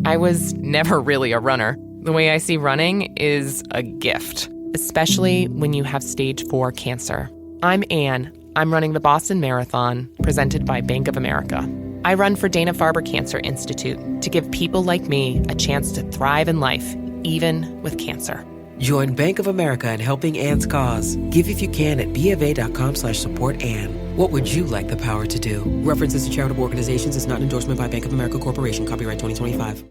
I was never really a runner. The way I see running is a gift, especially when you have stage 4 cancer. I'm Anne. I'm running the Boston Marathon, presented by Bank of America. I run for Dana-Farber Cancer Institute to give people like me a chance to thrive in life, even with cancer. Join Bank of America in helping Anne's cause. Give if you can at BofA.com/supportAnne. What would you like the power to do? References to charitable organizations is not an endorsement by Bank of America Corporation. Copyright 2025.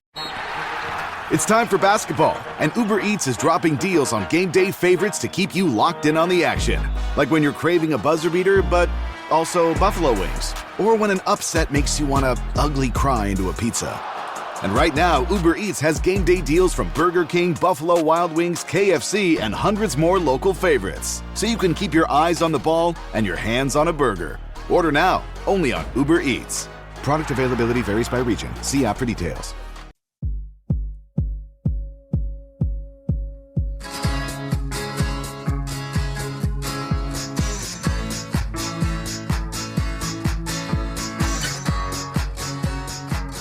It's time for basketball, and Uber Eats is dropping deals on game day favorites to keep you locked in on the action. Like when you're craving a buzzer beater, but also buffalo wings. Or when an upset makes you want to ugly cry into a pizza. And right now, Uber Eats has game day deals from Burger King, Buffalo Wild Wings, KFC, and hundreds more local favorites. So you can keep your eyes on the ball and your hands on a burger. Order now, only on Uber Eats. Product availability varies by region. See app for details.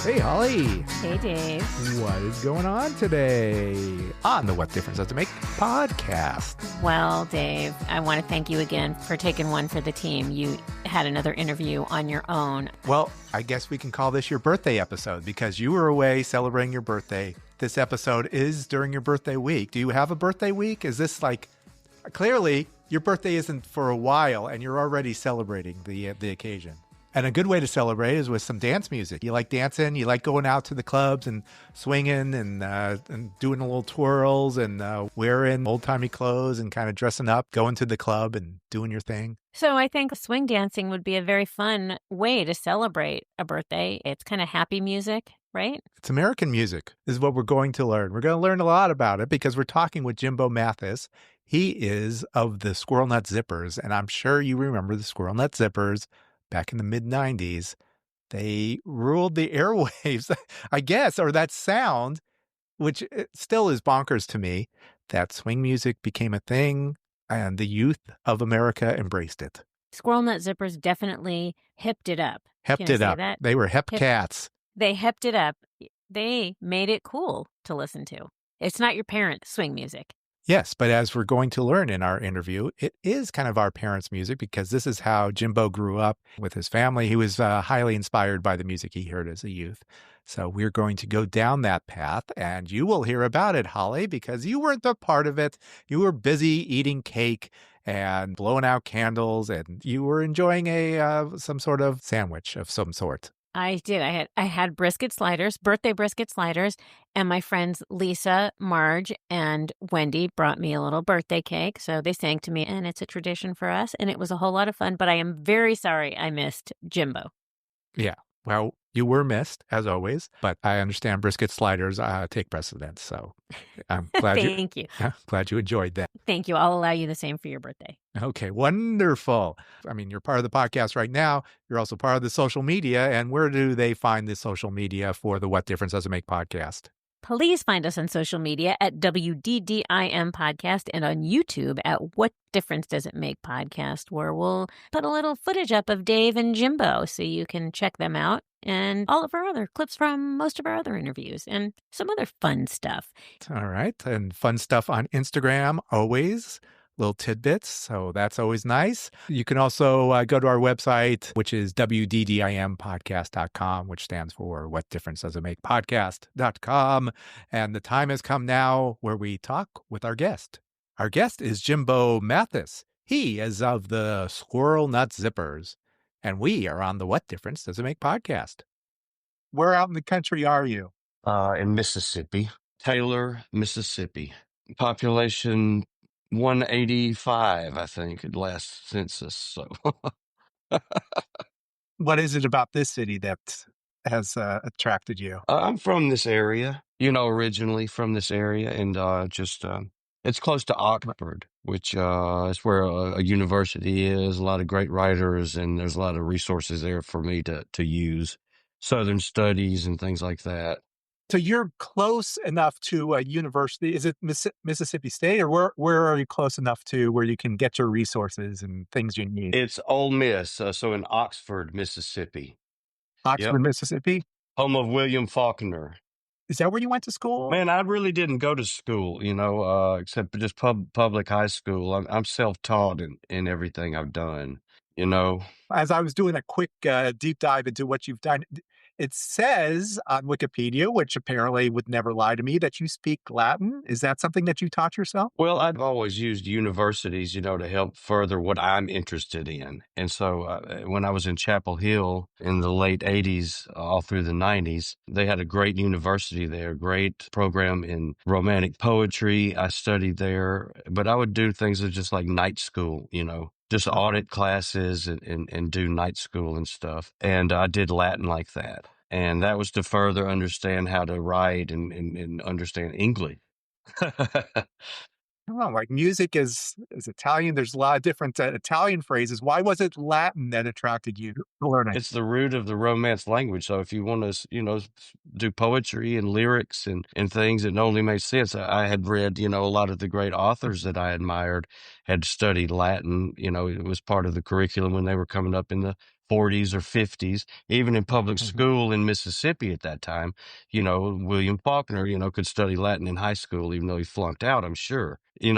Hey, Holly. Hey, Dave. What is going on today on the What Difference Does It Make podcast? Well, Dave, I want to thank you again for taking one for the team. You had another interview on your own. Well, I guess we can call this your birthday episode because you were away celebrating your birthday. This episode is during your birthday week. Do you have a birthday week? Is this like, clearly your birthday isn't for a while and you're already celebrating the occasion. And a good way to celebrate is with some dance music. You like dancing, you like going out to the clubs and swinging and doing a little twirls and wearing old-timey clothes and kind of dressing up, going to the club and doing your thing. So I think swing dancing would be a very fun way to celebrate a birthday. It's kind of happy music, right? It's American music. This is what we're going to learn. We're going to learn a lot about it because we're talking with Jimbo Mathus. He is of the Squirrel Nut Zippers, and I'm sure you remember the Squirrel Nut Zippers. Back in the mid-90s, they ruled the airwaves, I guess, or that sound, which still is bonkers to me, that swing music became a thing and the youth of America embraced it. Squirrel Nut Zippers definitely hipped it up. Hepped it up. They were hip cats. They hipped it up. They made it cool to listen to. It's not your parents' swing music. Yes, but as we're going to learn in our interview, it is kind of our parents' music because this is how Jimbo grew up with his family. He was highly inspired by the music he heard as a youth. So we're going to go down that path and you will hear about it, Holly, because you weren't a part of it. You were busy eating cake and blowing out candles and you were enjoying some sort of sandwich of some sort. I did. I had brisket sliders, birthday brisket sliders, and my friends Lisa, Marge, and Wendy brought me a little birthday cake. So they sang to me, and it's a tradition for us, and it was a whole lot of fun. But I am very sorry I missed Jimbo. Yeah. Well, you were missed, as always, but I understand brisket sliders take precedence. So I'm glad Thank you. Glad you enjoyed that. Thank you. I'll allow you the same for your birthday. Okay, wonderful. I mean, you're part of the podcast right now. You're also part of the social media. And where do they find the social media for the What Difference Does It Make podcast? Please find us on social media at WDDIM Podcast and on YouTube at What Difference Does It Make Podcast, where we'll put a little footage up of Dave and Jimbo so you can check them out and all of our other clips from most of our other interviews and some other fun stuff. All right. And fun stuff on Instagram, always. Little tidbits, so that's always nice. You can also go to our website, which is wddimpodcast.com, which stands for What Difference Does It Make Podcast.com. And the time has come now where we talk with our guest. Our guest is Jimbo Mathus. He is of the Squirrel Nut Zippers, and we are on the What Difference Does It Make podcast. Where out in the country are you? In Mississippi, Taylor, Mississippi. Population 185, I think, at last census. So What is it about this city that has attracted you? I'm from this area, originally from this area, and it's close to Oxford, which is where a university is, a lot of great writers, and there's a lot of resources there for me to use, Southern studies and things like that. So you're close enough to a university. Is it Mississippi State, or where are you close enough to where you can get your resources and things you need? It's Ole Miss, so in Oxford, Mississippi. Oxford, Yep. Mississippi? Home of William Faulkner. Is that where you went to school? Man, I really didn't go to school, except just public high school. I'm self-taught in everything I've done, you know. As I was doing a quick deep dive into what you've done, it says on Wikipedia, which apparently would never lie to me, that you speak Latin. Is that something that you taught yourself? Well, I've always used universities, to help further what I'm interested in. And so when I was in Chapel Hill in the late 80s, all through the 90s, they had a great university there, great program in romantic poetry. I studied there, but I would do things that just like night school, just audit classes and do night school and stuff. And I did Latin like that. And that was to further understand how to write and understand English. Oh, like music is Italian. There's a lot of different Italian phrases. Why was it Latin that attracted you to learning? It's the root of the Romance language. So if you want to, do poetry and lyrics and things, it only makes sense. I had read, a lot of the great authors that I admired had studied Latin. It was part of the curriculum when they were coming up in the 40s or 50s. Even in public Mhm. school in Mississippi at that time, William Faulkner, could study Latin in high school, even though he flunked out, I'm sure. We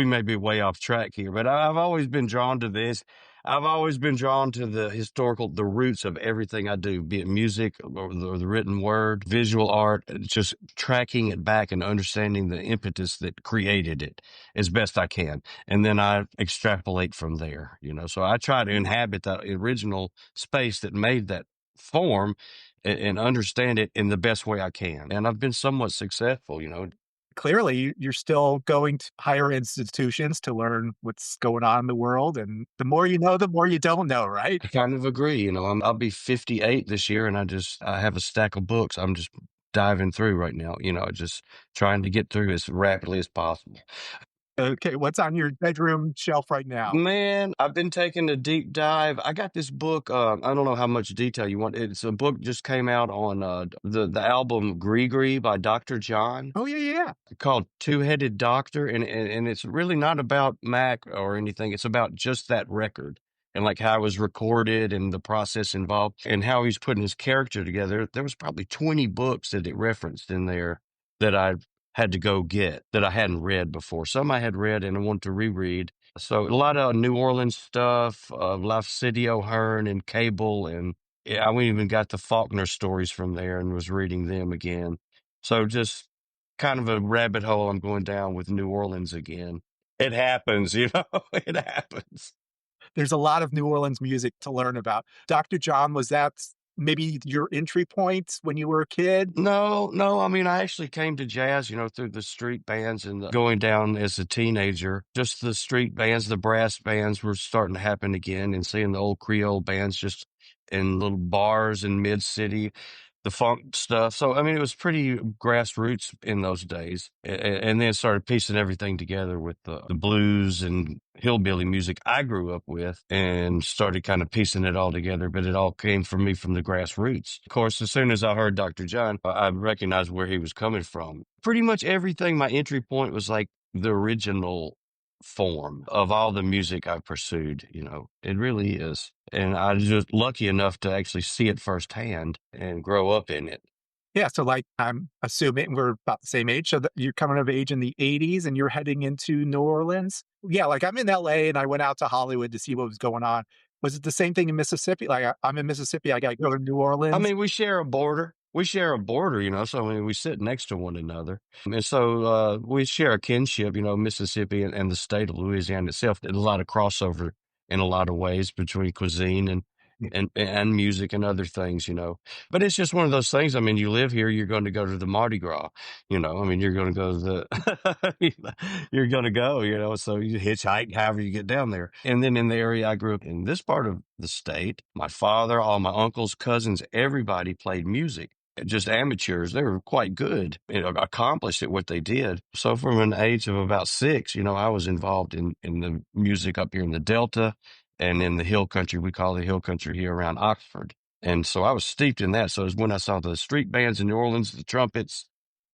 may be way off track here, but I've always been drawn to this. I've always been drawn to the roots of everything I do, be it music or the written word, visual art, just tracking it back and understanding the impetus that created it as best I can. And then I extrapolate from there, so I try to inhabit that original space that made that form and understand it in the best way I can. And I've been somewhat successful. Clearly, you're still going to higher institutions to learn what's going on in the world, and the more you know, the more you don't know, right? I kind of agree. I'll be 58 this year, and I have a stack of books. I'm just diving through right now. Just trying to get through as rapidly as possible. Okay, what's on your bedroom shelf right now? Man, I've been taking a deep dive. I got this book. I don't know how much detail you want. It's a book just came out on the album Gree by Dr. John, Oh, yeah, yeah. called Two-Headed Doctor, and it's really not about Mac or anything. It's about just that record and like how it was recorded and the process involved and how he's putting his character together. There was probably 20 books that it referenced in there that I had to go get that I hadn't read before. Some I had read and I wanted to reread. So a lot of New Orleans stuff, City O'Hearn and Cable, and yeah, I even got the Faulkner stories from there and was reading them again. So just kind of a rabbit hole I'm going down with New Orleans again. It happens, it happens. There's a lot of New Orleans music to learn about. Dr. John, was that maybe your entry point when you were a kid? No, no. I mean, I actually came to jazz, through the street bands and going down as a teenager. Just the street bands, the brass bands were starting to happen again and seeing the old Creole bands just in little bars in mid city, the funk stuff. So, I mean, it was pretty grassroots in those days. And then started piecing everything together with the blues and hillbilly music I grew up with and started kind of piecing it all together. But it all came from me from the grassroots. Of course, as soon as I heard Dr. John, I recognized where he was coming from. Pretty much everything, my entry point was like the original form of all the music I've pursued. It really is. And I was just lucky enough to actually see it firsthand and grow up in it. Yeah, so like I'm assuming we're about the same age. So that you're coming of age in the 80s and you're heading into New Orleans. Yeah, like I'm in LA and I went out to Hollywood to see what was going on. Was it the same thing in Mississippi? Like I'm in Mississippi, I got to go to New I Orleans. mean, we share a border. We share a border, so I mean, we sit next to one another. And so we share a kinship, Mississippi and the state of Louisiana itself. There's a lot of crossover in a lot of ways between cuisine and music and other things. But it's just one of those things. I mean, you live here, you're going to go to the Mardi Gras, I mean, you're going to go to you're going to go, so you hitchhike, however you get down there. And then in the area I grew up in this part of the state, my father, all my uncles, cousins, everybody played music. Just amateurs. They were quite good, accomplished at what they did. So from an age of about 6, I was involved in the music up here in the Delta and in the hill country. We call the hill country here around Oxford. And so I was steeped in that. So it was when I saw the street bands in New Orleans, the trumpets,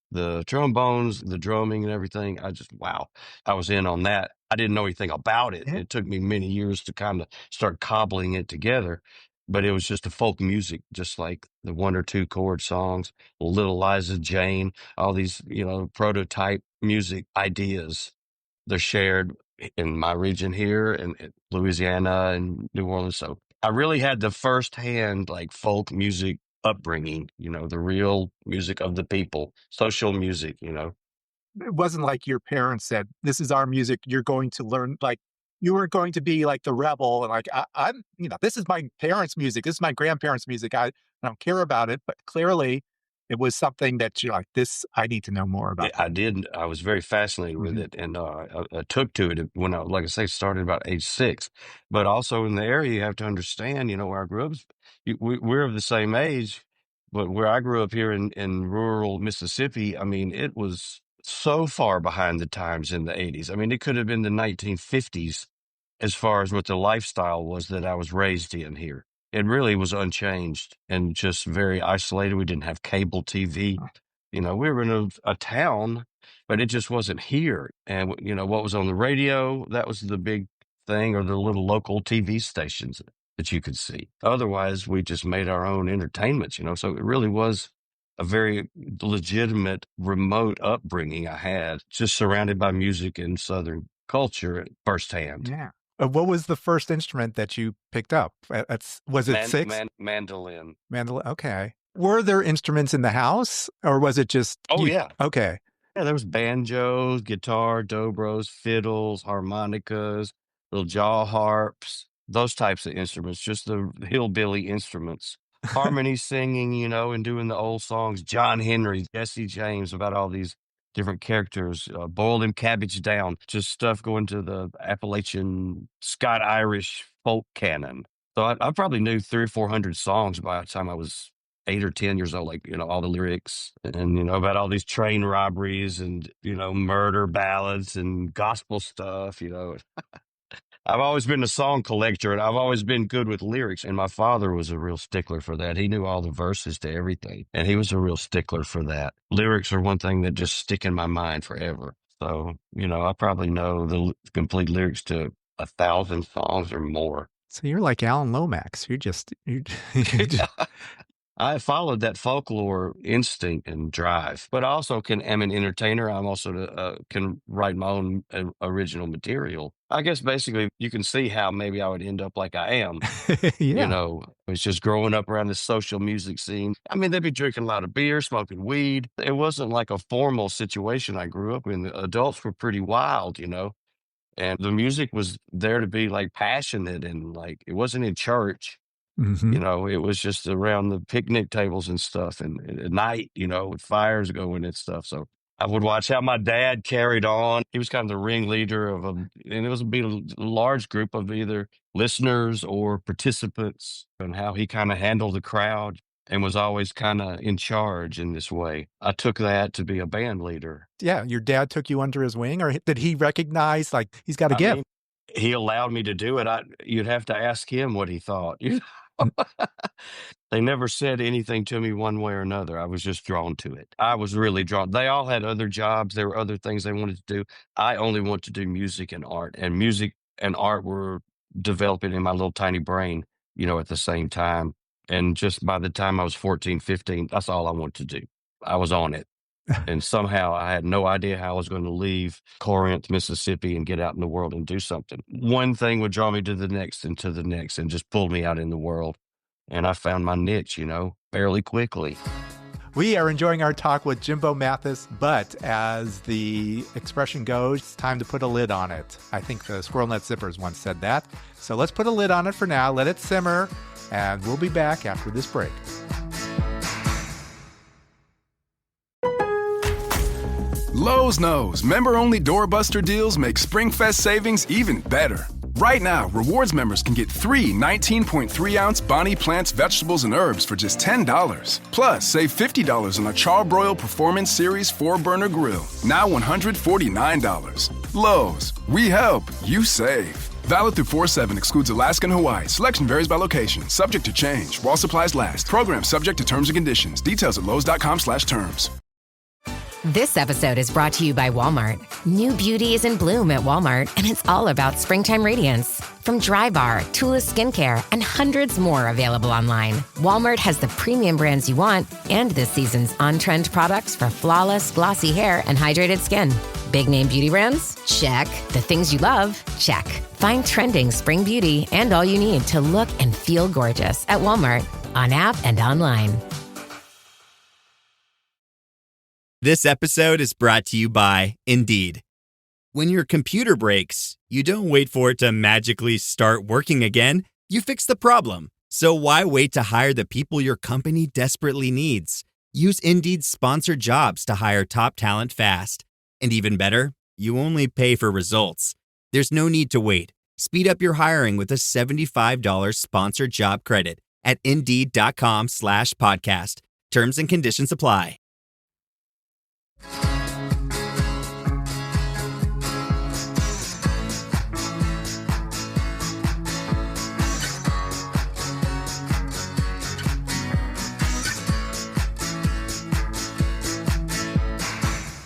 the trombones, the drumming and everything. Wow, I was in on that. I didn't know anything about it. Yeah. It took me many years to kind of start cobbling it together. but it was just a folk music, just like the one or two chord songs, Little Liza Jane, all these, prototype music ideas. They're shared in my region here in Louisiana and New Orleans. So I really had the firsthand like folk music upbringing, the real music of the people, social music. It wasn't like your parents said, "This is our music. You're going to learn." Like you weren't going to be like the rebel and like I'm. This is my parents' music. This is my grandparents' music. I don't care about it, but clearly, it was something that you're like, "This I need to know more about." I did. I was very fascinated with Mhm. it, and I took to it when I, like I say, started about age 6. But also in the area, you have to understand, where I grew up, we're of the same age, but where I grew up here in rural Mississippi, I mean, it was so far behind the times in the 80s. I mean, it could have been the 1950s as far as what the lifestyle was that I was raised in here. It really was unchanged and just very isolated. We didn't have cable TV. We were in a town, but it just wasn't here. And, what was on the radio, that was the big thing, or the little local TV stations that you could see. Otherwise, we just made our own entertainments. So it really was a very legitimate remote upbringing I had, just surrounded by music and Southern culture firsthand. Yeah. What was the first instrument that you picked up? Was it 6? Mandolin. Mandolin. Okay. Were there instruments in the house, or was it just? Oh, yeah. Okay. Yeah, there was banjos, guitar, dobros, fiddles, harmonicas, little jaw harps, those types of instruments, just the hillbilly instruments. Harmony singing, and doing the old songs, John Henry, Jesse James, about all these different characters, Boiled and Cabbage Down, just stuff going to the Appalachian, Scott Irish folk canon. So I probably knew 300 or 400 songs by the time I was 8 or 10 years old, like, all the lyrics and, about all these train robberies and, murder ballads and gospel stuff. I've always been a song collector and I've always been good with lyrics. And my father was a real stickler for that. He knew all the verses to everything. And he was a real stickler for that. Lyrics are one thing that just stick in my mind forever. So, I probably know the complete lyrics to 1,000 songs or more. So you're like Alan Lomax. You I followed that folklore instinct and drive, but I also am an entertainer. I'm also can write my own original material. I guess basically you can see how maybe I would end up like I am. Yeah. It's just growing up around the social music scene. I mean, they'd be drinking a lot of beer, smoking weed. It wasn't like a formal situation I grew up in. The adults were pretty wild, and the music was there to be like passionate and like it wasn't in church. Mm-hmm. It was just around the picnic tables and stuff, and at night, with fires going and stuff. So I would watch how my dad carried on. He was kind of the ringleader and it was a large group of either listeners or participants, and how he kind of handled the crowd and was always kind of in charge in this way. I took that to be a band leader. Yeah. Your dad took you under his wing, or did he recognize like he's got a gift? He allowed me to do it. You'd have to ask him what he thought. They never said anything to me one way or another. I was just drawn to it. I was really drawn. They all had other jobs. There were other things they wanted to do. I only want to do music and art. And music and art were developing in my little tiny brain, at the same time. And just by the time I was 14, 15, that's all I wanted to do. I was on it. And somehow I had no idea how I was going to leave Corinth, Mississippi, and get out in the world and do something. One thing would draw me to the next and to the next and just pull me out in the world. And I found my niche, fairly quickly. We are enjoying our talk with Jimbo Mathus, but as the expression goes, it's time to put a lid on it. I think the Squirrel Nut Zippers once said that. So let's put a lid on it for now, let it simmer, and we'll be back after this break. Lowe's knows member-only doorbuster deals make SpringFest savings even better. Right now, rewards members can get 3 19.3-ounce Bonnie Plants vegetables and herbs for just $10. Plus, save $50 on a Charbroil Performance Series 4-burner grill, now $149. Lowe's, we help, you save. Valid through 4/7, excludes Alaska and Hawaii. Selection varies by location, subject to change while supplies last. Program subject to terms and conditions. Details at Lowe's.com/terms. This episode is brought to you by Walmart. New beauty is in bloom at Walmart, and it's all about springtime radiance. From Drybar, Tula Skincare, and hundreds more available online, Walmart has the premium brands you want and this season's on-trend products for flawless, glossy hair and hydrated skin. Big name beauty brands? Check. The things you love? Check. Find trending spring beauty and all you need to look and feel gorgeous at Walmart, on app and online. This episode is brought to you by Indeed. When your computer breaks, you don't wait for it to magically start working again. You fix the problem. So why wait to hire the people your company desperately needs? Use Indeed's sponsored jobs to hire top talent fast. And even better, you only pay for results. There's no need to wait. Speed up your hiring with a $75 sponsored job credit at Indeed.com/podcast. Terms and conditions apply.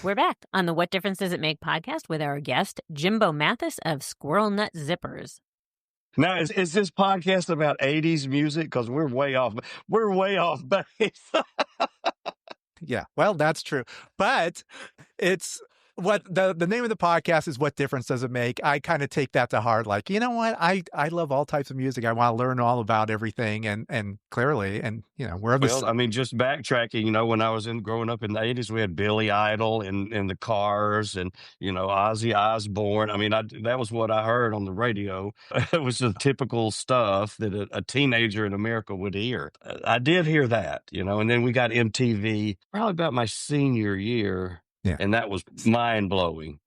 We're back on the What Difference Does It Make podcast with our guest, Jimbo Mathus of Squirrel Nut Zippers. Now, is this podcast about 80s music? Because we're way off. We're way off base. Yeah, well, that's true. But it's what the name of the podcast is What Difference Does It Make? I kind of take that to heart. Like, you know what? I love all types of music. I want to learn all about everything and clearly, and we're Well, I mean, just backtracking, when I was growing up in the 80s, we had Billy Idol in the cars and, Ozzy Osbourne. I mean, that was what I heard on the radio. It was the typical stuff that a teenager in America would hear. I did hear that, and then we got MTV probably about my senior year. Yeah. And that was mind blowing,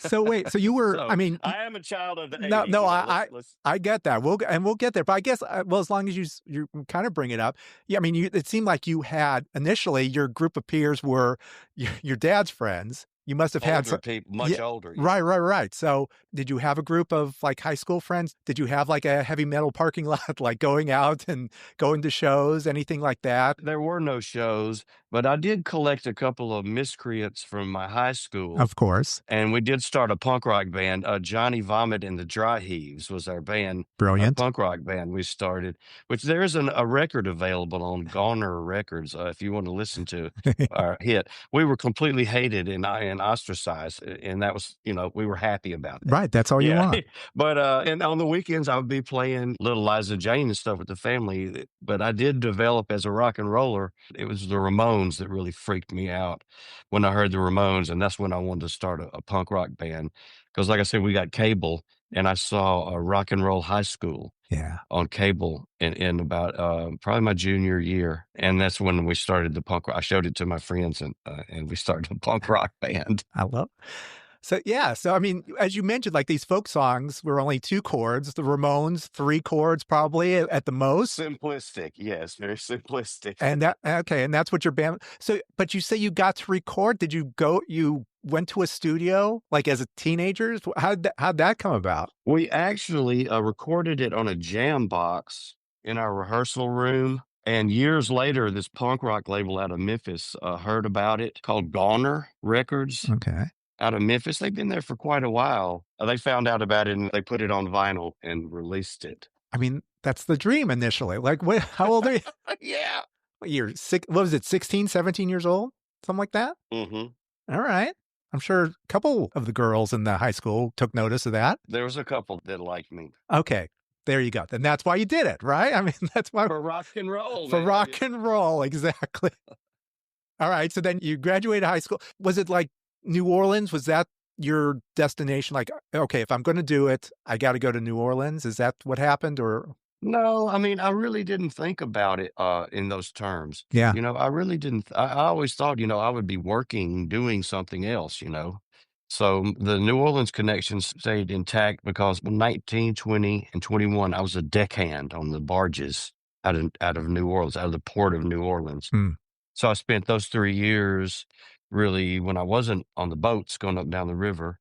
So wait, so you were, So, I mean, I am a child of the 80s. no, Let's- I get that. We'll get there. But I guess, well, as long as you kind of bring it up. Yeah, I mean, it seemed like you had initially your group of peers were your dad's friends. You must have had older people, much older. Right. So did you have a group of like high school friends? Did you have like a heavy metal parking lot, like going out and going to shows, anything like that? There were no shows, but I did collect a couple of miscreants from my high school. Of course. And we did start a punk rock band. Johnny Vomit and the Dry Heaves was our band. Brilliant. Punk rock band we started, which there is a record available on Garner Records if you want to listen to our hit. We were completely hated and ostracized, and that was, we were happy about that. Right. That's all you want. But and on the weekends I would be playing Little Liza Jane and stuff with the family. But I did develop as a rock and roller. It was the Ramones that really freaked me out when I heard the Ramones, and that's when I wanted to start a punk rock band. Because like I said, we got cable, and I saw a Rock and Roll High School on cable in about probably my junior year, and that's when we started the punk rock. I showed it to my friends, and we started a punk rock band. I love. So yeah, so I mean, as you mentioned, like these folk songs were only 2 chords. The Ramones 3 chords probably at the most. Simplistic, yes, very simplistic. And that's what your band. So, but you say you got to record. Did you go? You went to a studio like as a teenagers? How'd that come about? We actually recorded it on a jam box in our rehearsal room. And years later, this punk rock label out of Memphis heard about it, called Garner Records. Okay. Out of Memphis. They've been there for quite a while. They found out about it and they put it on vinyl and released it. I mean, that's the dream initially. Like, how old are you? Yeah. You're what was it, 16, 17 years old? Something like that? Mm-hmm. All right. I'm sure a couple of the girls in the high school took notice of that. There was a couple that liked me. Okay. There you go. And that's why you did it, right? I mean, that's why. For rock and roll. For man. rock and roll, exactly. All right. So then you graduated high school. Was it like New Orleans? Was that your destination? Like, okay, if I'm going to do it, I got to go to New Orleans. Is that what happened? Or no, I mean, I really didn't think about it in those terms. Yeah. I really didn't. I always thought, I would be working, doing something else, So the New Orleans connection stayed intact because in 19, 20, and 21, I was a deckhand on the barges out of New Orleans, out of the port of New Orleans. So I spent those 3 years really when I wasn't on the boats going up and down the river,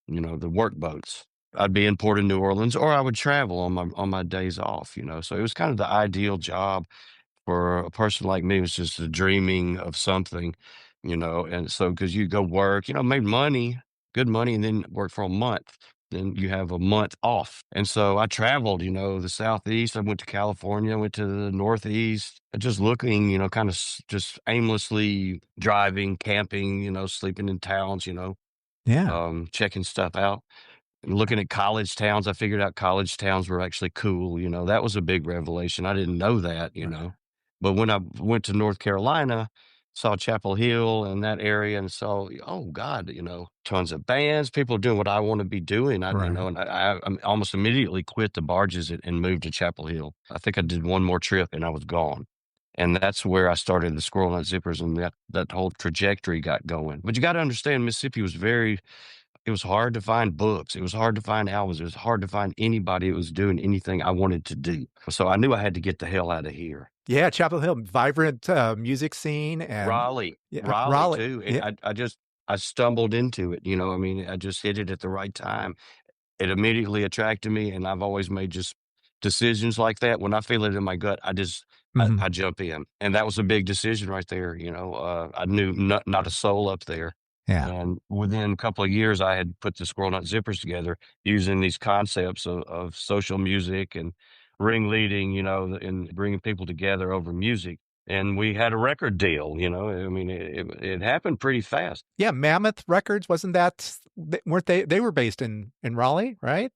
the work boats. I'd be in Port of New Orleans, or I would travel on my days off, So it was kind of the ideal job for a person like me, was just dreaming of something. and so because you go work, made money, good money, and then work for a month. Then you have a month off. And so I traveled, the Southeast. I went to California, went to the Northeast, just looking, kind of just aimlessly driving, camping, sleeping in towns, Yeah. checking stuff out. Looking at college towns, I figured out college towns were actually cool. That was a big revelation. I didn't know that, But when I went to North Carolina, saw Chapel Hill and that area and saw, oh God, tons of bands, people doing what I want to be doing. Right. And I almost immediately quit the barges and moved to Chapel Hill. I think I did one more trip and I was gone. And that's where I started the Squirrel Nut Zippers, and that whole trajectory got going. But you got to understand, Mississippi was it was hard to find books. It was hard to find albums. It was hard to find anybody that was doing anything I wanted to do. So I knew I had to get the hell out of here. Yeah, Chapel Hill, vibrant music scene, and Raleigh too. And Yeah. I stumbled into it. I just hit it at the right time. It immediately attracted me, and I've always made just decisions like that. When I feel it in my gut, Mhm. I jump in, and that was a big decision right there. I knew not a soul up there. Yeah. And within a couple of years, I had put the Squirrel Nut Zippers together using these concepts of social music and ringleading, and bringing people together over music. And we had a record deal, it happened pretty fast. Yeah, Mammoth Records, wasn't that weren't they were based in Raleigh, right?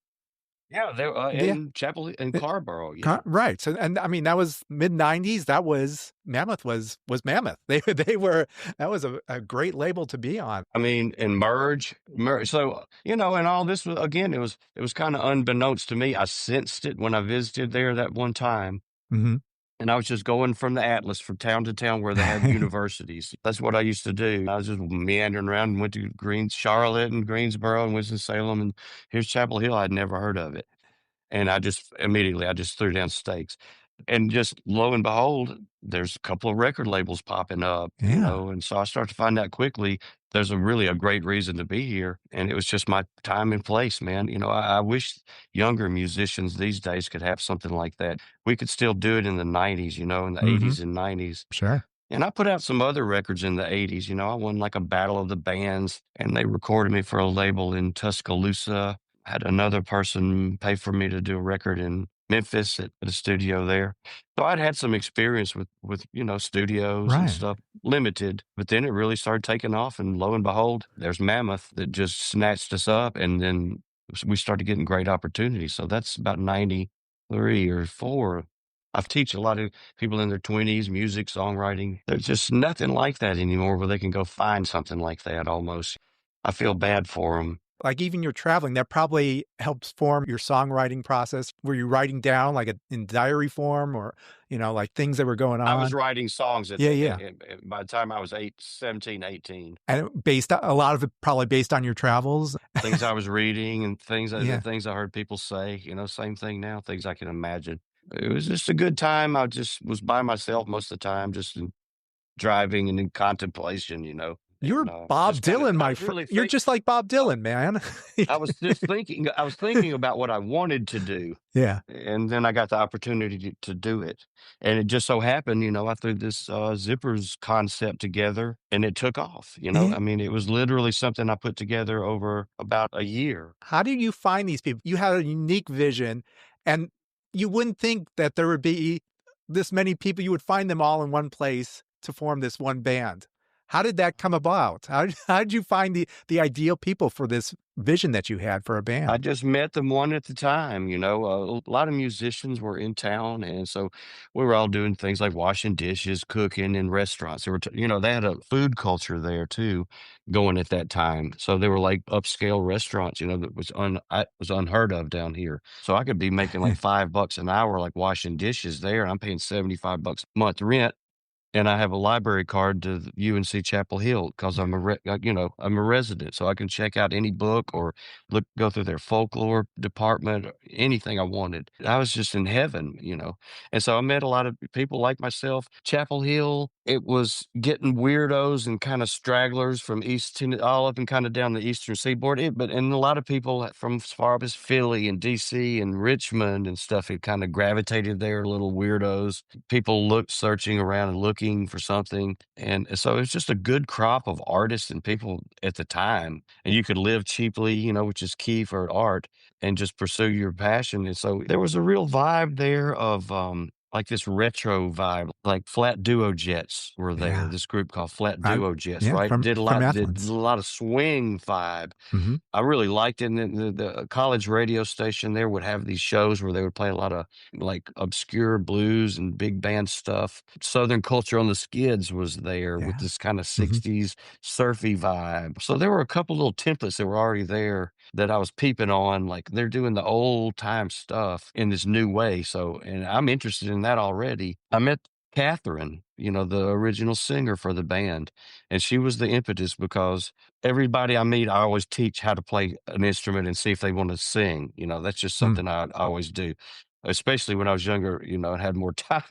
Yeah, they were Yeah. in Chapel in Carborough. Right. So, and I mean, that was mid-90s. That was Mammoth was Mammoth. They were, that was a great label to be on. I mean, and merge. So, and all this was, again, it was kind of unbeknownst to me. I sensed it when I visited there that one time. Mm-hmm. And I was just going from the Atlas from town to town where they had universities. That's what I used to do. I was just meandering around and went to Charlotte and Greensboro and Winston-Salem. And here's Chapel Hill. I'd never heard of it. And I just threw down stakes. And just lo and behold, there's a couple of record labels popping up, Yeah. and so I started to find out quickly there's a great reason to be here. And it was just my time and place, man. I wish younger musicians these days could have something like that. We could still do it in the 90s, in the Mhm. 80s and 90s. Sure. And I put out some other records in the 80s. I won like a battle of the bands, and they recorded me for a label in Tuscaloosa. Had another person pay for me to do a record in Memphis at a studio there. So I'd had some experience with studios and Right. stuff, limited. But then it really started taking off, and lo and behold, there's Mammoth that just snatched us up, and then we started getting great opportunities. So that's about 93 or 4. I teach a lot of people in their 20s, music, songwriting. There's just nothing like that anymore where they can go find something like that almost. I feel bad for them. Like even you're traveling, that probably helps form your songwriting process. Were you writing down like in diary form, or, like things that were going on? I was writing songs Yeah. by the time I was 17, 18. And a lot of it probably based on your travels. Things I was reading and Yeah. things I heard people say, same thing now, things I can imagine. It was just a good time. I just was by myself most of the time, just driving and in contemplation, You're And, Bob just kinda- Dylan, I my was friend. really You're think- just like Bob Dylan, man. I was thinking about what I wanted to do. Yeah. And then I got the opportunity to do it. And it just so happened, I threw this zippers concept together and it took off. Yeah. I mean, it was literally something I put together over about a year. How did you find these people? You had a unique vision, and you wouldn't think that there would be this many people. You would find them all in one place to form this one band. How did that come about? How did you find the ideal people for this vision that you had for a band? I just met them one at a time. A lot of musicians were in town. And so we were all doing things like washing dishes, cooking in restaurants. They were, they had a food culture there too going at that time. So they were like upscale restaurants, that was unheard of down here. So I could be making like $5 an hour, like washing dishes there. And I'm paying $75 a month rent. And I have a library card to the UNC Chapel Hill because I'm I'm a resident, so I can check out any book or go through their folklore department, or anything I wanted. I was just in heaven. And so I met a lot of people like myself. Chapel Hill, it was getting weirdos and kind of stragglers from all up and kind of down the eastern seaboard. And a lot of people from as far up as Philly and DC and Richmond and stuff had kind of gravitated there, little weirdos. People searching around and looking looking for something. And so it's just a good crop of artists and people at the time. And you could live cheaply, which is key for art, and just pursue your passion. And so there was a real vibe there of like this retro vibe, like Flat Duo Jets were there. Yeah. This group called Flat I, Duo Jets, yeah, right? from Did a Athens. lot of swing vibe. Hmm. I really liked it. And the college radio station there would have these shows where they would play a lot of like obscure blues and big band stuff. Southern Culture on the Skids was there with Yeah. this kind of Hmm. 60s surfy vibe. So there were a couple little templates that were already there that I was peeping on. Like they're doing the old time stuff in this new way. So, and I'm interested in that already. I met Catherine, the original singer for the band, and she was the impetus because everybody I meet, I always teach how to play an instrument and see if they want to sing. That's just something I always do, especially when I was younger, and had more time.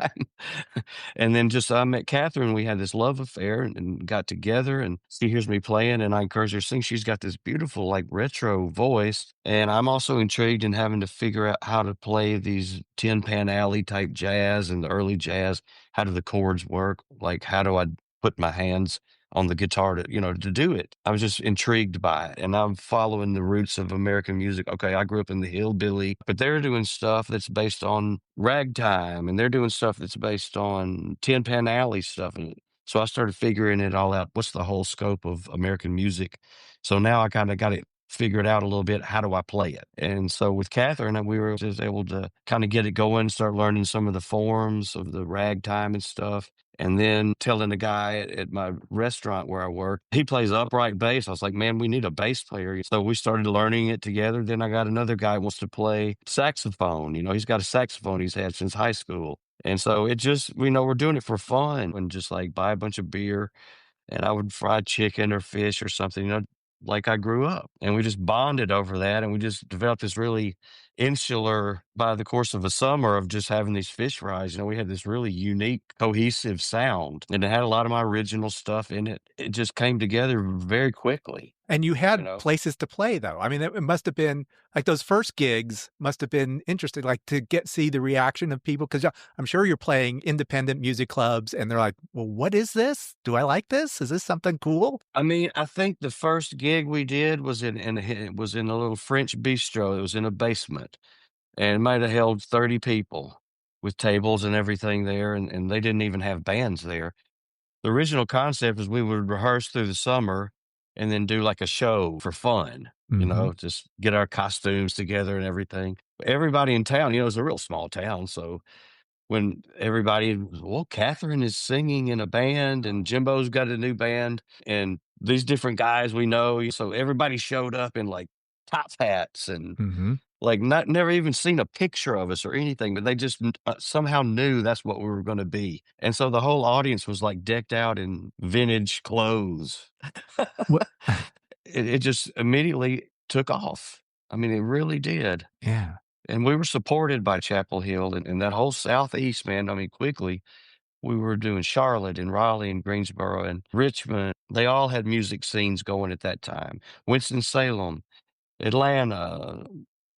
And then just I met Catherine. We had this love affair and got together, and she hears me playing, and I encourage her to sing. She's got this beautiful, like retro voice. And I'm also intrigued in having to figure out how to play these Tin Pan Alley type jazz and the early jazz. How do the chords work? Like, how do I put my hands on the guitar to do it? I was just intrigued by it. And I'm following the roots of American music. Okay, I grew up in the hillbilly, but they're doing stuff that's based on ragtime, and they're doing stuff that's based on Tin Pan Alley stuff. And so I started figuring it all out. What's the whole scope of American music? So now I kind of got it figured out a little bit. How do I play it? And so with Catherine, we were just able to kind of get it going, start learning some of the forms of the ragtime and stuff. And then telling the guy at my restaurant where I work, he plays upright bass. I was like, man, we need a bass player. So we started learning it together. Then I got another guy who wants to play saxophone. He's got a saxophone he's had since high school. And so it just, we're doing it for fun and just like buy a bunch of beer, and I would fry chicken or fish or something, like I grew up. And we just bonded over that. And we just developed this really insular, by the course of a summer of just having these fish fries, we had this really unique, cohesive sound. And it had a lot of my original stuff in it. It just came together very quickly. And you You had know? places to play, though. I mean, it must have been like those first gigs must have been interesting, like to see the reaction of people. Because I'm sure you're playing independent music clubs and they're like, well, what is this? Do I like this? Is this something cool? I mean, I think the first gig we did was it was in a little French bistro. It was in a basement, and it might have held 30 people with tables and everything there. And they didn't even have bands there. The original concept is we would rehearse through the summer and then do like a show for fun, Mhm. just get our costumes together and everything. Everybody in town, it's a real small town. So when everybody, well, Catherine is singing in a band and Jimbo's got a new band and these different guys we know. So everybody showed up in like top hats and Mhm. like never even seen a picture of us or anything, but they just somehow knew that's what we were going to be. And so the whole audience was like decked out in vintage clothes. What? It just immediately took off. I mean, it really did. Yeah. And we were supported by Chapel Hill and that whole Southeast, man. I mean, quickly, we were doing Charlotte and Raleigh and Greensboro and Richmond. They all had music scenes going at that time. Winston-Salem, Atlanta,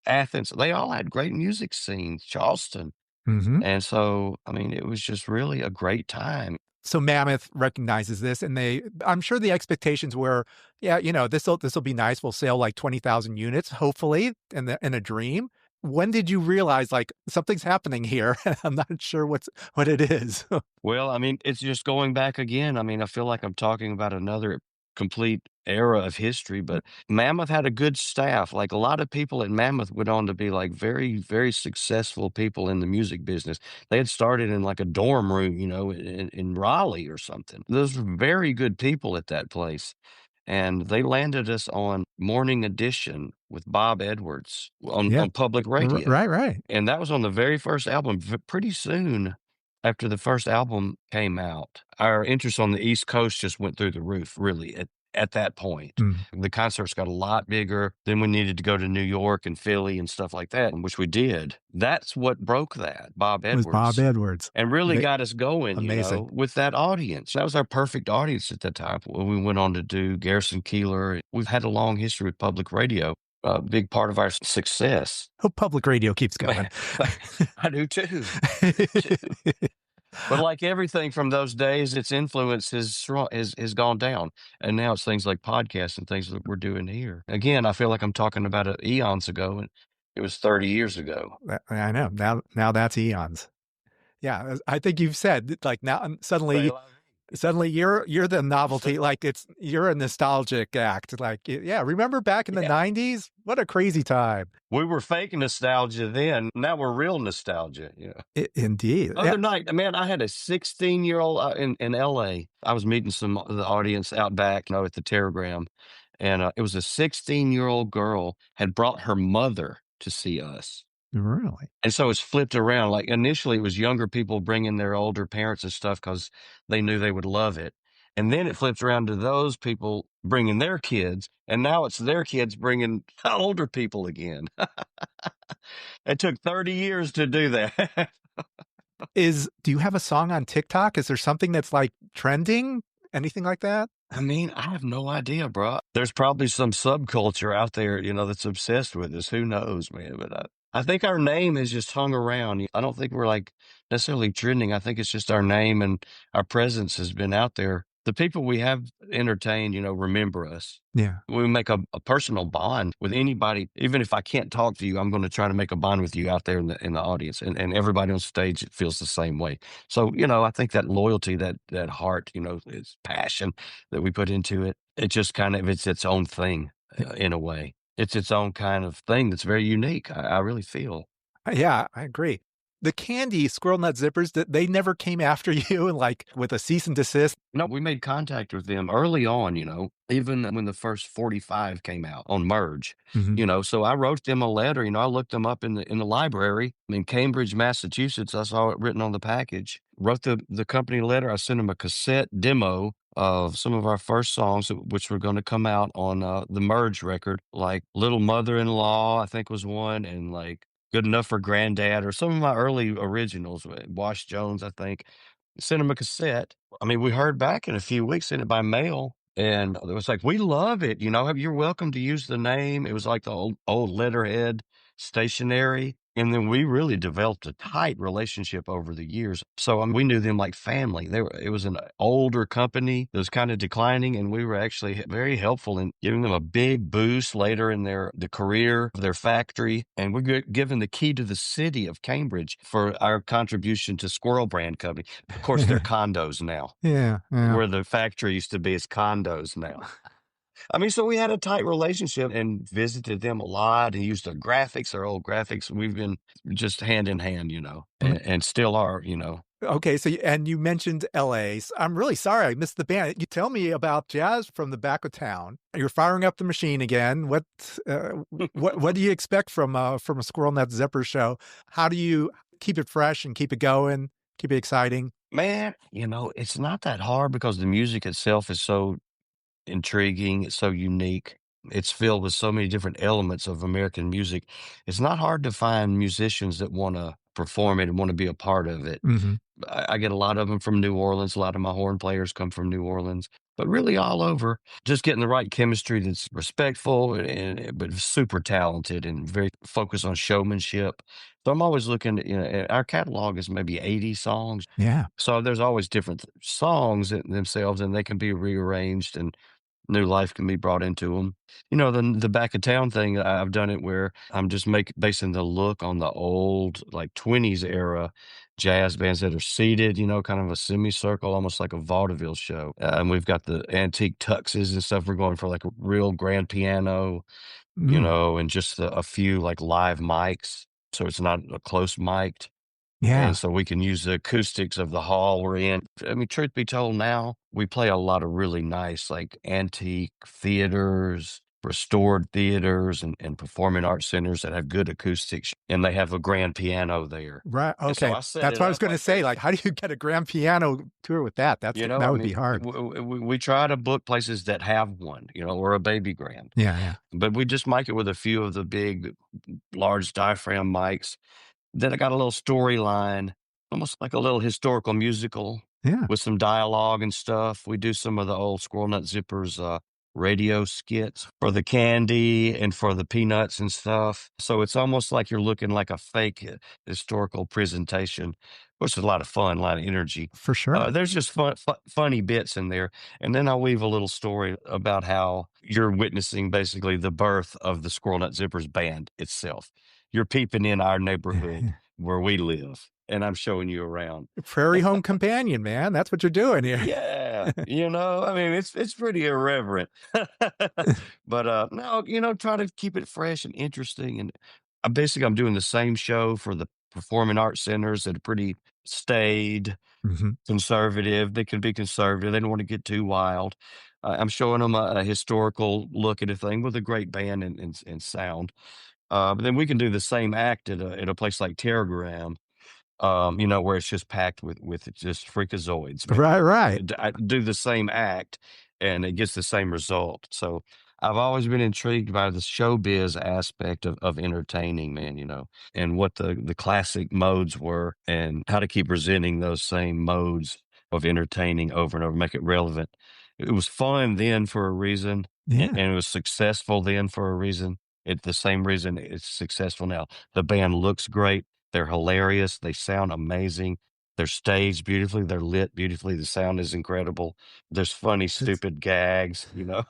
Athens, they all had great music scenes, Charleston. Mhm. And so, I mean, it was just really a great time. So Mammoth recognizes this, and I'm sure the expectations were, yeah, this'll be nice. We'll sell like 20,000 units, hopefully, in a dream. When did you realize like something's happening here? I'm not sure what it is. Well, I mean, it's just going back again. I mean, I feel like I'm talking about another complete era of history, but Mammoth had a good staff. Like a lot of people at Mammoth went on to be like very, very successful people in the music business. They had started in like a dorm room, in Raleigh or something. Those were very good people at that place. And they landed us on Morning Edition with Bob Edwards Yeah. on public radio. Right. And that was on the very first album. Pretty soon after the first album came out, our interest on the East Coast just went through the roof, really, at that point. Mm. The concerts got a lot bigger. Then we needed to go to New York and Philly and stuff like that, which we did. That's what broke that, Bob It was Edwards. Bob Edwards. And really got us going, Amazing. with that audience. That was our perfect audience at that time. When we went on to do Garrison Keillor, we've had a long history with public radio. A big part of our success. Hope public radio keeps going. I do too. But like everything from those days, its influence has gone down, and now it's things like podcasts and things that we're doing here. Again, I feel like I'm talking about it eons ago, and it was 30 years ago. I know. Now that's eons. Yeah, I think you've said like now Say la suddenly you're the novelty. Like you're a nostalgic act. Like yeah, remember back in the '90s? What a crazy time. We were fake nostalgia then. Now we're real nostalgia. Yeah. Indeed. Other night, man, I had a 16-year-old in L.A. I was meeting some of the audience out back, at the Terragram, and it was a 16-year-old girl had brought her mother to see us. Really? And so it's flipped around. Like initially, it was younger people bringing their older parents and stuff because they knew they would love it. And then it flipped around to those people bringing their kids. And now it's their kids bringing older people again. It took 30 years to do that. Do you have a song on TikTok? Is there something that's like trending? Anything like that? I mean, I have no idea, bro. There's probably some subculture out there, that's obsessed with us. Who knows, man? But I think our name has just hung around. I don't think we're like necessarily trending. I think it's just our name and our presence has been out there. The people we have entertained, remember us. Yeah. We make a personal bond with anybody. Even if I can't talk to you, I'm going to try to make a bond with you out there in the audience, and everybody on stage feels the same way. So, I think that loyalty, that heart, is passion that we put into it. It just it's its own thing in a way. It's its own kind of thing that's very unique. I really feel. Yeah, I agree. The candy Squirrel Nut Zippers, they never came after you and like with a cease and desist. No, we made contact with them early on, even when the first 45 came out on Merge, so I wrote them a letter, I looked them up in the library in Cambridge, Massachusetts. I saw it written on the package, wrote the company letter. I sent them a cassette demo of some of our first songs, which were going to come out on the Merge record, like Little Mother-in-Law, I think was one, and like Good Enough for Granddad, or some of my early originals, Wash Jones, I think. Sent him a cassette. I mean, we heard back in a few weeks, sent it by mail. And it was like, we love it. You're welcome to use the name. It was like the old letterhead stationery. And then we really developed a tight relationship over the years. So we knew them like family. It was an older company that was kind of declining, and we were actually very helpful in giving them a big boost later in the career of their factory. And we're given the key to the city of Cambridge for our contribution to Squirrel Brand Company. Of course, they're condos now. Yeah. Where the factory used to be is condos now. I mean, so we had a tight relationship and visited them a lot and used their graphics, their old graphics. We've been just hand in hand, and still are, Okay, so and you mentioned LA. So I'm really sorry I missed the band. You tell me about Jazz from the Back of Town. You're firing up the machine again. What do you expect from a Squirrel Nut Zipper show? How do you keep it fresh and keep it going, keep it exciting? Man, it's not that hard because the music itself is so intriguing. It's so unique. It's filled with so many different elements of American music. It's not hard to find musicians that want to perform it and want to be a part of it. Mm-hmm. I get a lot of them from New Orleans. A lot of my horn players come from New Orleans, but really all over. Just getting the right chemistry that's respectful but super talented and very focused on showmanship. So I'm always looking at, our catalog is maybe 80 songs. Yeah. So there's always different songs themselves, and they can be rearranged and new life can be brought into them. The back of town thing, I've done it where I'm just basing the look on the old, like 20s era jazz bands that are seated, kind of a semicircle, almost like a vaudeville show. And we've got the antique tuxes and stuff. We're going for like a real grand piano, and just a few like live mics. So it's not a close mic'd. Yeah. And so we can use the acoustics of the hall we're in. I mean, truth be told, now we play a lot of really nice, like antique theaters, restored theaters, and performing arts centers that have good acoustics, and they have a grand piano there. Right. Okay. So that's what I was going to say. Like, how do you get a grand piano tour with that? That would be hard. We try to book places that have one, or a baby grand. Yeah. But we just mic it with a few of the big, large diaphragm mics. Then I got a little storyline, almost like a little historical musical with some dialogue and stuff. We do some of the old Squirrel Nut Zippers radio skits for the candy and for the peanuts and stuff. So it's almost like you're looking like a fake historical presentation which is a lot of fun, a lot of energy. For sure. There's just funny bits in there. And then I'll weave a little story about how you're witnessing basically the birth of the Squirrel Nut Zippers band itself. You're peeping in our neighborhood where we live, and I'm showing you around. Prairie home companion, man. That's what you're doing here. Yeah, I mean, it's pretty irreverent, but no, try to keep it fresh and interesting. And I'm doing the same show for the performing arts centers that are pretty staid, conservative. They can be conservative. They don't want to get too wild. I'm showing them a historical look at a thing with a great band and sound. But then we can do the same act at a place like Terragram, where it's just packed with just freakazoids, man. Right. I do the same act and it gets the same result. So I've always been intrigued by the showbiz aspect of entertaining, man, and what the classic modes were and how to keep presenting those same modes of entertaining over and over, make it relevant. It was fun then for a reason, and it was successful then for a reason. It's the same reason it's successful now. The band looks great. They're hilarious. They sound amazing. They're staged beautifully. They're lit beautifully. The sound is incredible. There's funny, stupid gags, I'm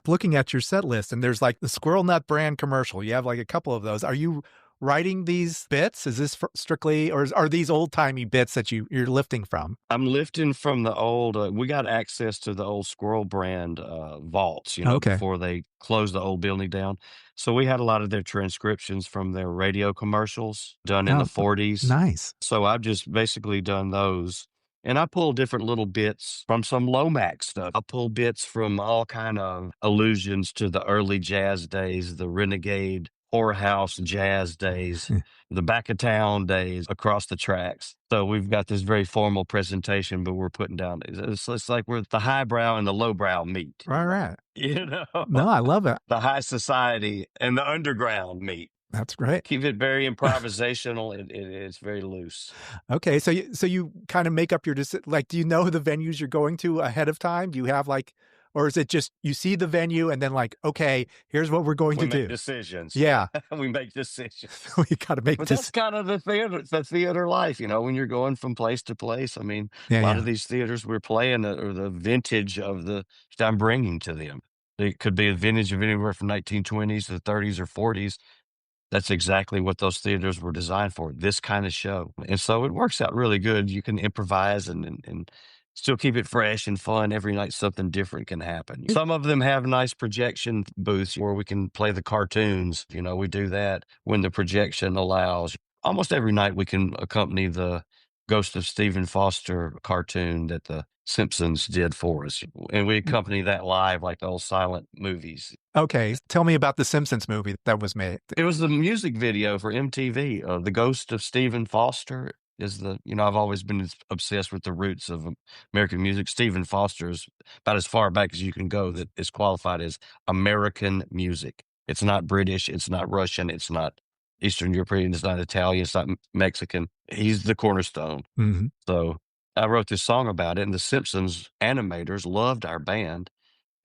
looking at your set list, and there's like the Squirrel Nut brand commercial. You have like a couple of those. Are you writing these bits? Is this strictly, or are these old timey bits that you're lifting from? I'm lifting from the old. We got access to the old Squirrel brand vaults, before they closed the old building down. So we had a lot of their transcriptions from their radio commercials done in the 40s. Nice. So I've just basically done those. And I pull different little bits from some Lomax stuff. I pull bits from all kind of allusions to the early jazz days, the renegade whorehouse jazz days, the back of town days across the tracks. So we've got this very formal presentation, but we're putting down, it's like we're the highbrow and the lowbrow meet. Right. No, I love it. The high society and the underground meet. That's great. Keep it very improvisational. It's very loose. Okay, so you kind of make up your like, do you know the venues you're going to ahead of time? Do you have like, or is it just you see the venue and then like, okay, here's what we're going to do? We make decisions. Yeah, we make decisions. We got to make. But that's kind of the theater life, when you're going from place to place. I mean, a lot of these theaters we're playing are the vintage of the I'm bringing to them. It could be a vintage of anywhere from 1920s to 30s or 40s. That's exactly what those theaters were designed for, this kind of show. And so it works out really good. You can improvise and still keep it fresh and fun. Every night something different can happen. Some of them have nice projection booths where we can play the cartoons. We do that when the projection allows. Almost every night we can accompany the Ghost of Stephen Foster cartoon that the Simpsons did for us. And we accompany that live like the old silent movies. Okay, tell me about the Simpsons movie that was made. It was the music video for MTV. The Ghost of Stephen Foster is I've always been obsessed with the roots of American music. Stephen Foster is about as far back as you can go that is qualified as American music. It's not British. It's not Russian. It's not Eastern European. It's not Italian. It's not Mexican. He's the cornerstone. Mm-hmm. So I wrote this song about it, and the Simpsons animators loved our band.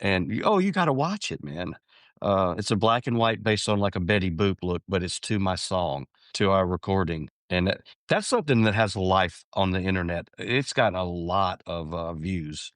And you got to watch it, man. It's a black and white based on like a Betty Boop look, but it's to my song, to our recording. And that's something that has life on the internet. It's gotten a lot of views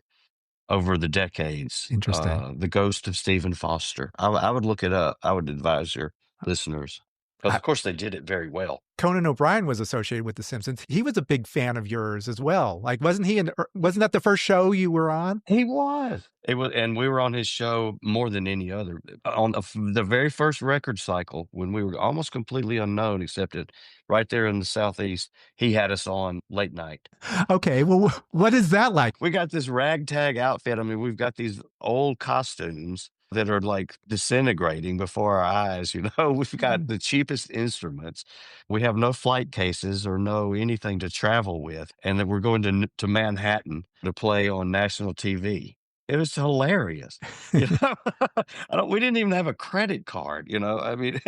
over the decades. Interesting. The Ghost of Stephen Foster. I would look it up. I would advise your listeners. Because, of course, they did it very well. Conan O'Brien was associated with The Simpsons. He was a big fan of yours as well. Like, wasn't that the first show you were on? He was. It was, and we were on his show more than any other. On the very first record cycle, when we were almost completely unknown, except that right there in the Southeast, he had us on late night. Okay, well, what is that like? We got this ragtag outfit. I mean, we've got these old costumes that are like disintegrating before our eyes. We've got the cheapest instruments. We have no flight cases or no anything to travel with. And then we're going to Manhattan to play on national TV. It was hilarious. We didn't even have a credit card, I mean,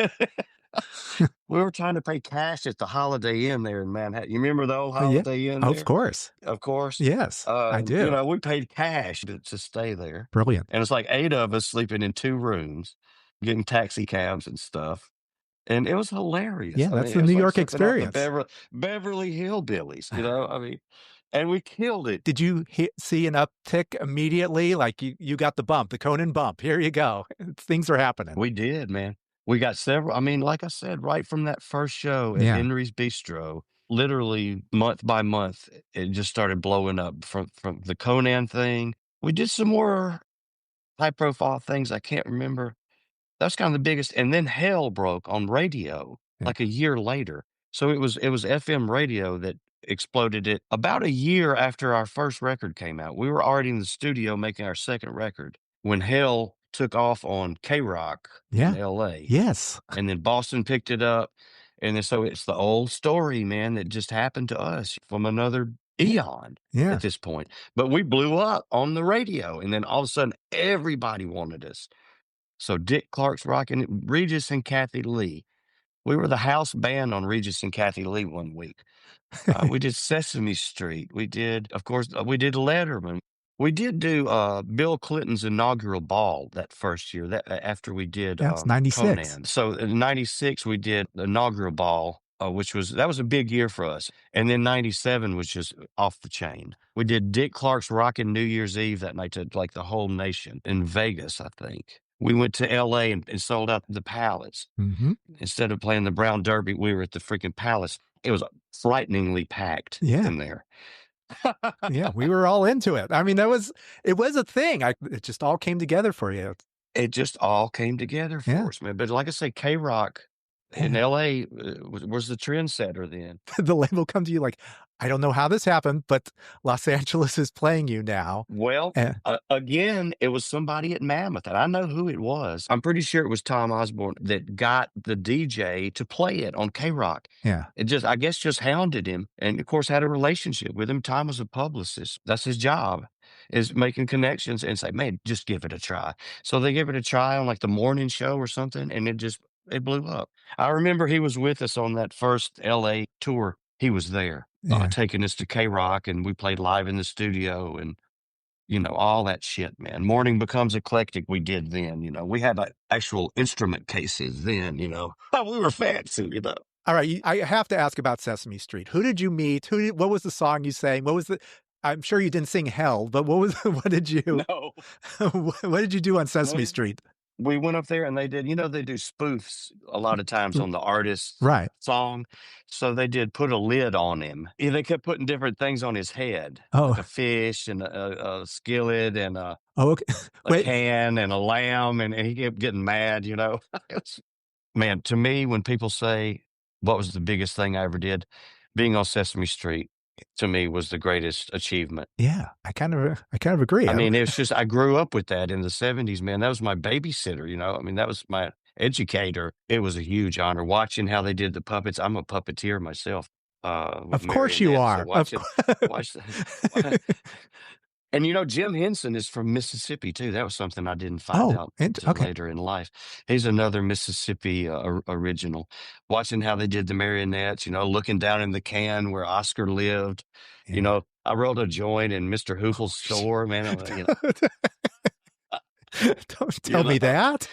we were trying to pay cash at the Holiday Inn there in Manhattan. You remember the old Holiday Inn there? Of course. Of course. Yes, I do. We paid cash to stay there. Brilliant. And it's like 8 of us sleeping in 2 rooms, getting taxi cabs and stuff. And it was hilarious. Yeah, I that's mean, the it was New like York something out the experience. Beverly Hillbillies, I mean, and we killed it. Did you see an uptick immediately? Like you got the bump, the Conan bump. Here you go. Things are happening. We did, man. We got several. I mean, like I said, right from that first show at Yeah. Henry's Bistro, literally month by month, it just started blowing up from the Conan thing. We did some more high profile things. I can't remember. That's kind of the biggest. And then hell broke on radio like a year later. So it was FM radio that exploded it about a year after our first record came out. We were already in the studio making our second record when hell took off on K-Rock in LA. Yes. And then Boston picked it up. And then so it's the old story, man, that just happened to us from another eon at this point. But we blew up on the radio. And then all of a sudden, everybody wanted us. So Dick Clark's rocking it. Regis and Kathy Lee. We were the house band on Regis and Kathy Lee one week. We did Sesame Street. We did, of course, we did Letterman. We did do Bill Clinton's inaugural ball that first year. That after we did That's 96. Conan. So in '96 we did the inaugural ball, which was a big year for us. And then '97 was just off the chain. We did Dick Clark's Rockin' New Year's Eve that night to like the whole nation in Vegas, I think. We went to L.A. and sold out the Palace. Mm-hmm. Instead of playing the Brown Derby, we were at the freaking Palace. It was frighteningly packed in there. Yeah, we were all into it. I mean, it was a thing. It just all came together for you. It just all came together for us, man. But like I say, K-Rock in L.A. Was the trendsetter then. The label come to you like, I don't know how this happened, but Los Angeles is playing you now. Well, again, it was somebody at Mammoth, and I know who it was. I'm pretty sure it was Tom Osborne that got the DJ to play it on K-Rock. Yeah. I guess just hounded him, and of course had a relationship with him. Tom was a publicist. That's his job, is making connections and say, man, just give it a try. So they gave it a try on like the morning show or something, and it blew up. I remember he was with us on that first LA tour. He was there, taking us to K-Rock, and we played live in the studio and, all that shit, man. Morning Becomes Eclectic we did then, We had like, actual instrument cases then, we were fancy, All right, I have to ask about Sesame Street. Who did you meet? What was the song you sang? I'm sure you didn't sing Hell, but what did you? No. What did you do on Sesame Street? We went up there and they did, they do spoofs a lot of times on the artist's song. So they did put a lid on him. They kept putting different things on his head, like a fish and a skillet and a can and a lamb. And he kept getting mad, Man, to me, when people say, what was the biggest thing I ever did? Being on Sesame Street, to me, was the greatest achievement. Yeah, I kind of agree. I mean, it's just I grew up with that in the '70s, man. That was my babysitter, I mean, that was my educator. It was a huge honor watching how they did the puppets. I'm a puppeteer myself. Of course you are. So watch that. And Jim Henson is from Mississippi too. That was something I didn't find out until later in life. He's another Mississippi original. Watching how they did the marionettes, looking down in the can where Oscar lived. Yeah. I rolled a joint in Mr. Hoople's store, man. Don't tell me that.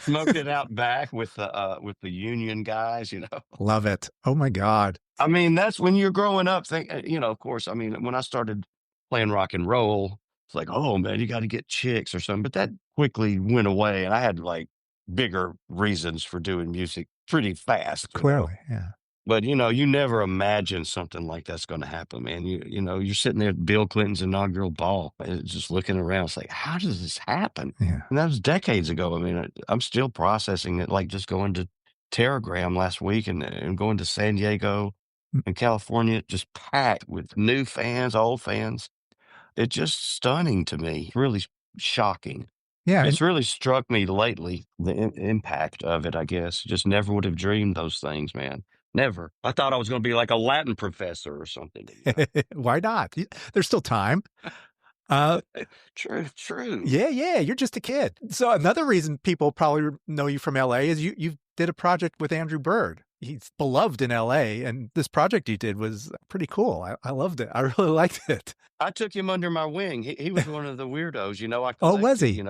smoked it out back with the union guys. Love it. Oh my God. I mean, that's when you're growing up. Of course. I mean, when I started playing rock and roll, it's like, oh man, you got to get chicks or something. But that quickly went away, and I had like bigger reasons for doing music pretty fast. Clearly, yeah. But you never imagine something like that's going to happen, man. You're sitting there at Bill Clinton's inaugural ball, just looking around. It's like, how does this happen? Yeah. And that was decades ago. I mean, I'm still processing it. Like just going to Terragram last week and going to San Diego and California, just packed with new fans, old fans. It's just stunning to me. Really shocking. Yeah. It's really struck me lately, the impact of it, I guess. Just never would have dreamed those things, man. Never. I thought I was going to be like a Latin professor or something. Why not? There's still time. True. Yeah. You're just a kid. So another reason people probably know you from LA is you did a project with Andrew Bird. he's beloved in LA, and this project you did was pretty cool. I loved it. I really liked it. I took him under my wing. He was one of the weirdos, I Oh, was collected, he?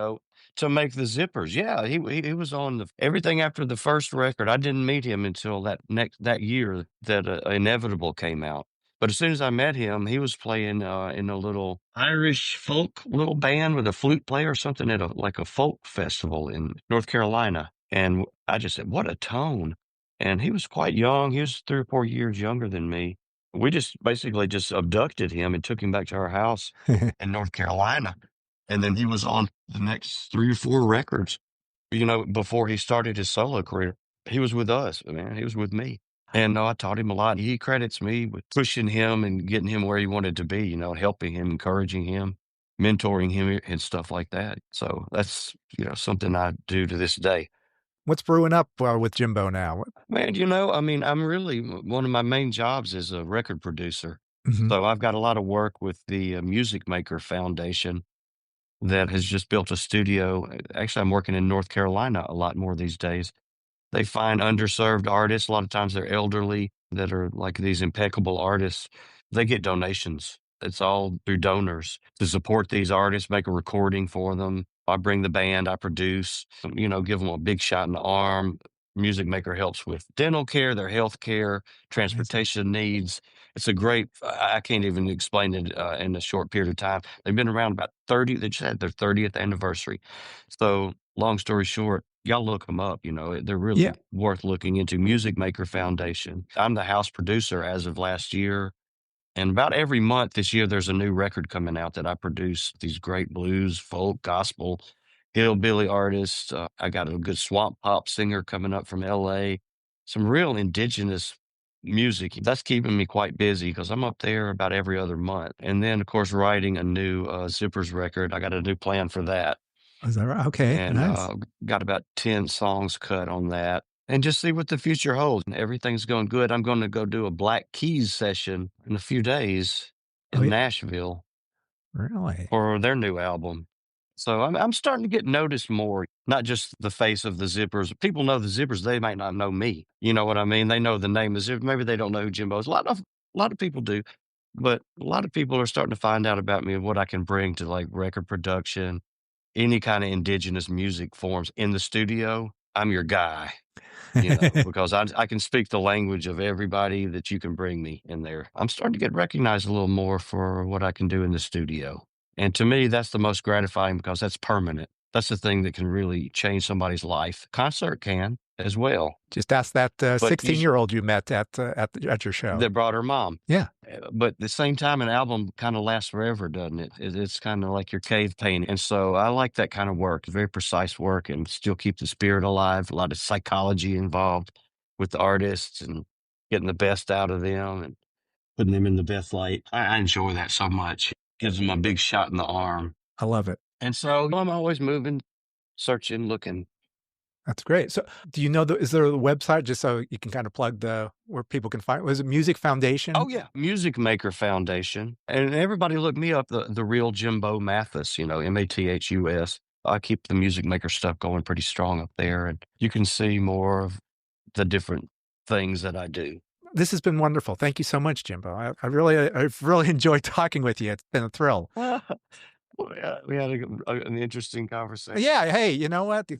to make the zippers. Yeah, he was on everything after the first record. I didn't meet him until that year that Inevitable came out. But as soon as I met him, he was playing in a little Irish folk little band with a flute player or something at a folk festival in North Carolina. And I just said, "What a tone!" And he was quite young. He was 3 or 4 years younger than me. We just basically just abducted him and took him back to our house in North Carolina. And then he was on the next 3 or 4 records, before he started his solo career. He was with us, man. He was with me. And I taught him a lot. He credits me with pushing him and getting him where he wanted to be, helping him, encouraging him, mentoring him and stuff like that. So that's, something I do to this day. What's brewing up with Jimbo now? Man, I'm really, one of my main jobs is a record producer. Mhm. So I've got a lot of work with the Music Maker Foundation that has just built a studio. Actually, I'm working in North Carolina a lot more these days. They find underserved artists. A lot of times they're elderly that are like these impeccable artists. They get donations. It's all through donors to support these artists, make a recording for them. I bring the band, I produce, give them a big shot in the arm. Music Maker helps with dental care, their health care, transportation needs. It's a great, I can't even explain it in a short period of time. They've been around about 30, they just had their 30th anniversary. So long story short, y'all look them up, they're really worth looking into. Music Maker Foundation. I'm the house producer as of last year. And about every month this year, there's a new record coming out that I produce. These great blues, folk, gospel, hillbilly artists. I got a good swamp pop singer coming up from LA. Some real indigenous music. That's keeping me quite busy because I'm up there about every other month. And then, of course, writing a new Zippers record. I got a new plan for that. Is that right? Okay, And nice. got about 10 songs cut on that. And just see what the future holds. Everything's going good. I'm going to go do a Black Keys session in a few days in Nashville Really? for their new album. So I'm starting to get noticed more, not just the face of the Zippers. People know the Zippers. They might not know me. You know what I mean? They know the name of Zippers. Maybe they don't know who Jimbo is. A lot of people do. But a lot of people are starting to find out about me and what I can bring to like record production, any kind of indigenous music forms in the studio. I'm your guy. Because I can speak the language of everybody that you can bring me in there. I'm starting to get recognized a little more for what I can do in the studio. And to me, that's the most gratifying because that's permanent. That's the thing that can really change somebody's life. Concert can as well. Just ask that 16-year-old you met at your show. That brought her mom. Yeah. But at the same time, an album kind of lasts forever, doesn't it? It's kind of like your cave painting. And so I like that kind of work, very precise work, and still keep the spirit alive. A lot of psychology involved with the artists and getting the best out of them and putting them in the best light. I enjoy that so much. Gives them a big shot in the arm. I love it. And so I'm always moving, searching, looking. That's great. So do you know, is there a website just so you can kind of plug where people can find, was it Music Foundation? Oh yeah. Music Maker Foundation. And everybody look me up, the real Jimbo Mathus, Mathus. I keep the Music Maker stuff going pretty strong up there, and you can see more of the different things that I do. This has been wonderful. Thank you so much, Jimbo. I've really enjoyed talking with you. It's been a thrill. We had an interesting conversation. Yeah. Hey, you know what?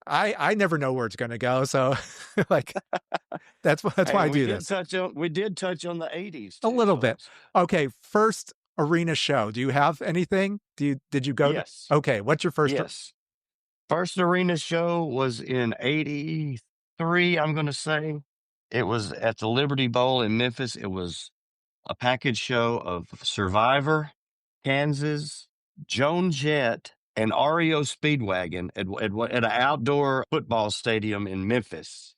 I never know where it's going to go. So like, that's why I do this. We did touch on the 80s. A little bit. Okay. First arena show. Do you have anything? Did you go? Yes. Okay. What's your first? Yes. First arena show was in 83, I'm going to say. It was at the Liberty Bowl in Memphis. It was a package show of Survivor, Kansas, Joan Jett, and REO Speedwagon at an outdoor football stadium in Memphis.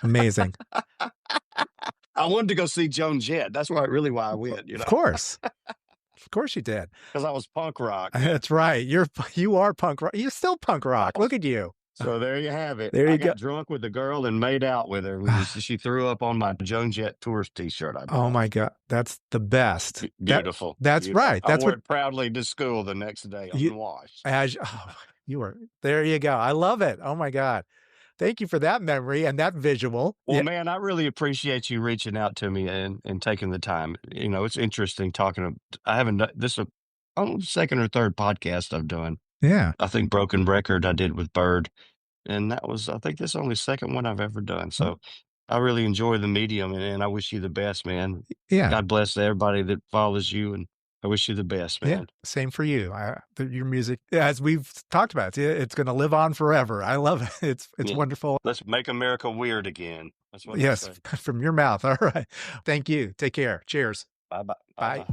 Amazing. I wanted to go see Joan Jett. That's why I went. Of course. Of course you did. Because I was punk rock. That's right. You are punk rock. You're still punk rock. Look at you. So there you have it. There you go. Got drunk with the girl and made out with her. She threw up on my Joan Jett Tours T-shirt. Oh my God, that's the best. Beautiful. That's beautiful. right. I wore it proudly to school the next day unwashed. You were there. You go. I love it. Oh my God. Thank you for that memory and that visual. Well, man, I really appreciate you reaching out to me and taking the time. It's interesting talking. I haven't done this is the second or third podcast I've done. Yeah. I think Broken Record I did with Bird, and I think this is only the second one I've ever done. So I really enjoy the medium, and I wish you the best, man. Yeah. God bless everybody that follows you, and I wish you the best, man. Yeah, same for you. Your music, as we've talked about, it's going to live on forever. I love it. It's wonderful. Let's make America weird again. That's what Yes, from your mouth. All right. Thank you. Take care. Cheers. Bye-bye. Bye.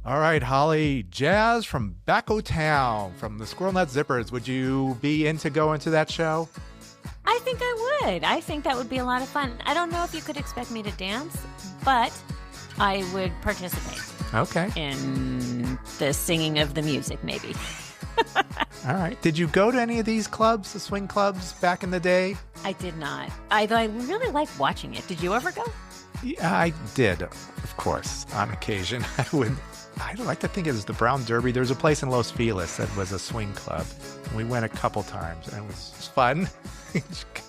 All right, Holly, Jazz from Backo Town from the Squirrel Nut Zippers. Would you be into going to that show? I think I would. I think that would be a lot of fun. I don't know if you could expect me to dance, but I would participate. Okay. In the singing of the music, maybe. All right. Did you go to any of these clubs, the swing clubs, back in the day? I did not. I really liked watching it. Did you ever go? Yeah, I did, of course, on occasion. I like to think it was the Brown Derby. There was a place in Los Feliz that was a swing club. We went a couple times, and it was fun.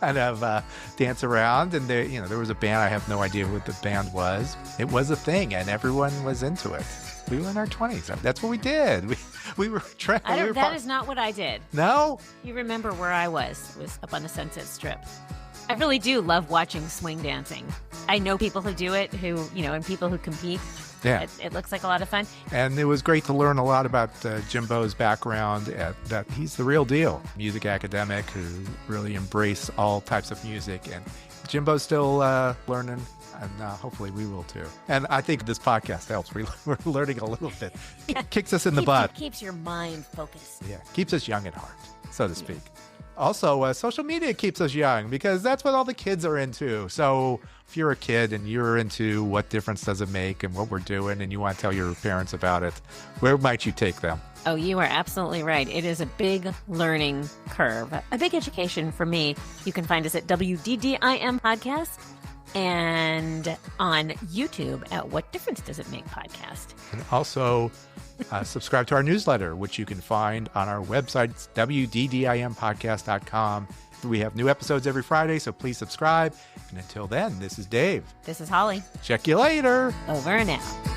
Kind of dance around, and there was a band. I have no idea what the band was. It was a thing, and everyone was into it. We were in our 20s. That's what we did. We were trying. That is not what I did. No? You remember where I was? It was up on the Sunset Strip. I really do love watching swing dancing. I know people who do it, and people who compete. Yeah. It looks like a lot of fun. And it was great to learn a lot about Jimbo's background, that he's the real deal. Music academic who really embraced all types of music. And Jimbo's still learning, and hopefully we will too. And I think this podcast helps. We're learning a little bit. Kicks us in the butt. Keeps your mind focused. Yeah, keeps us young at heart, so to speak. Also, social media keeps us young because that's what all the kids are into. So if you're a kid and you're into what difference does it make and what we're doing and you want to tell your parents about it, where might you take them? Oh, you are absolutely right. It is a big learning curve, a big education for me. You can find us at WDDIM Podcast and on YouTube at What Difference Does It Make Podcast. And also subscribe to our newsletter, which you can find on our website, wddimpodcast.com. We have new episodes every Friday, so please subscribe. And until then, this is Dave. This is Holly. Check you later. Over and out.